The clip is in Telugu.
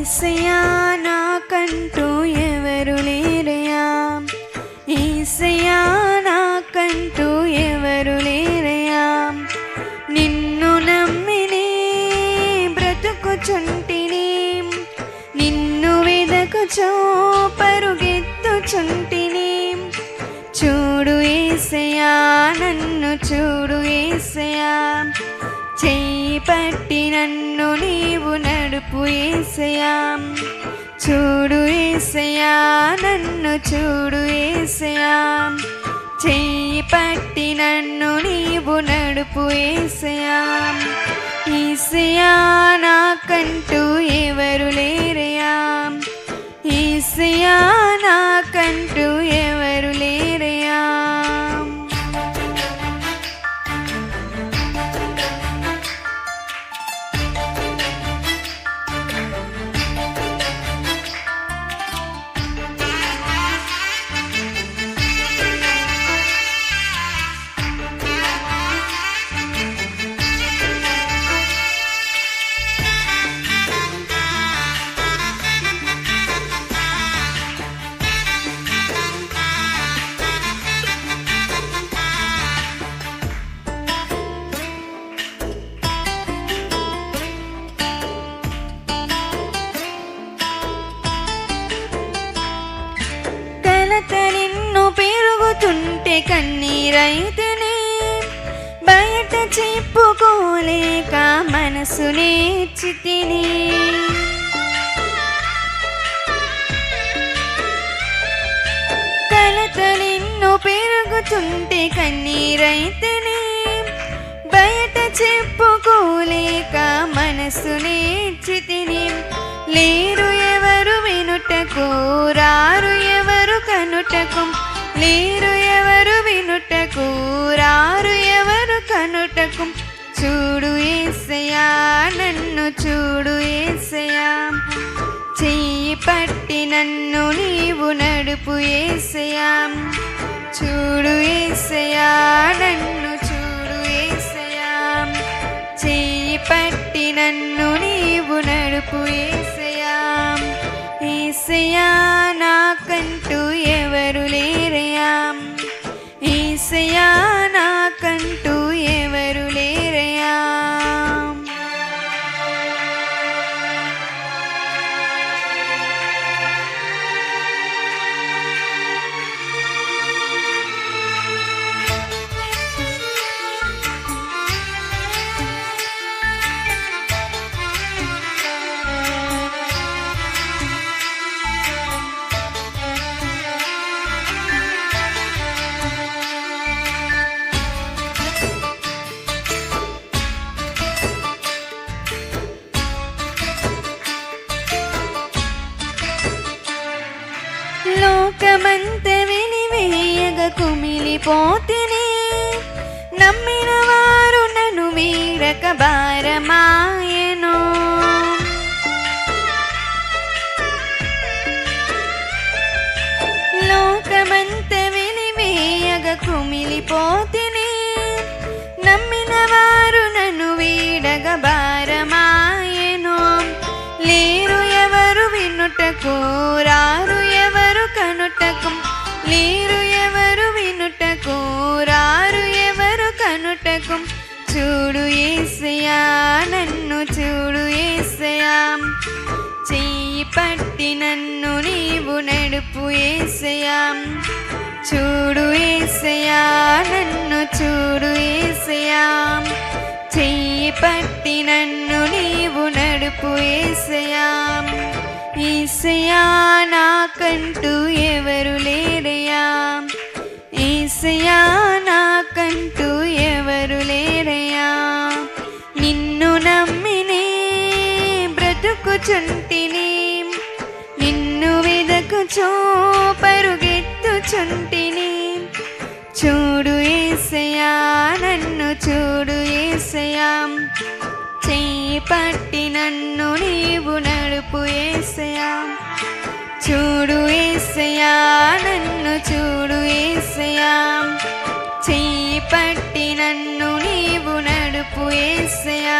యేసయ్యా నాకంటూ ఎవరు లేరయ్యా, యేసయ్యా నాకంటూ ఎవరు లేరయ్యా. నిన్ను నమ్మిని బ్రతుకుచుంటిని, నిన్ను వెదకుచో పరుగెత్తుచుంటిని. చూడు యేసయ్యా నన్ను చూడు యేసయ్యా, చెయ్యి పట్టి నన్ను నీవు నడుపు యేసయ్యా. చూడు యేసయ్యా నన్ను చూడు యేసయ్యా, చెయ్యి పట్టి నన్ను నీవు నడుపు యేసయ్యా. యేసయ్యా నాకంటూ ఎవరు లేరయ్యా, యేసయ్యా నాకంటూ ఎవరు లేరయ్యా. నిన్ను పెరుగుతుంటే కన్నీరైతేనే, బయట చెప్పుకోలేక మనసు నేర్చితిని. కలత నిన్ను పెరుగుతుంటే కన్నీరైతేనే, బయట చెప్పుకోలేక మనసు నేర్చితిని. లేరు ఎవరు వినుటకు, రారు ఎవరు కనుటకు, లేరు ఎవరు వినుటకు, రారు ఎవరు కనుటకు. చూడు యేసయ్యా నన్ను చూడు యేసయ్యా, చెయ్యి పట్టి నన్ను నీవు నడుపు యేసయ్యా. చూడు యేసయ్యా నన్ను చూడు యేసయ్యా, చెయ్యి పట్టి నన్ను నీవు నడుపు యేసయ్యా. యేసయ్యా నాకంటూ ఎవరు లేరయ్యా, యేసయ్యా నాకంటూ ఎవరు లేరయ్యా. లోకమంత వెలివేయగ కుమిలిపోతిని, నమ్మిన వారు నన్ను వీడక భారమాయెను. లోకమంత వెలివేయగ కుమిలిపోతిని, నమ్మిన వారు నన్ను వీడగ భారమాయెను. లేరు ఎవరు వినుటకు, రారు ఎవరు కనుటకు, లేరు ఎవరు వినుటకు, రారు ఎవరు కనుటకు. చూడు యేసయ్యా నన్ను చూడు యేసయ్యా, చెయ్యి పట్టి నన్ను నీవు నడుపు యేసయ్యా. చూడు యేసయ్యా నన్ను చూడు యేసయ్యా, చెయ్యి పట్టి నన్ను నీవు నడుపు యేసయ్యా. యేసయ్యా నాకంటూ ఎవరు లేరయ్యా, యేసయ్యా నాకంటూ ఎవరు లేరయ్యా. నిన్ను నమ్మినే బ్రతుకుచుంటిని, నిన్ను వెదకుచో పరుగెత్తుచుంటిని. చూడు యేసయ్యా నన్ను చూడు యేసయ్యా, చెయ్యి పట్టి నన్ను నీవు నడుపు యేసయ్యా. చూడు యేసయ్యా నన్ను చూడు యేసయ్యా, చెయ్యి పట్టి నన్ను నీవు నడుపు యేసయ్యా.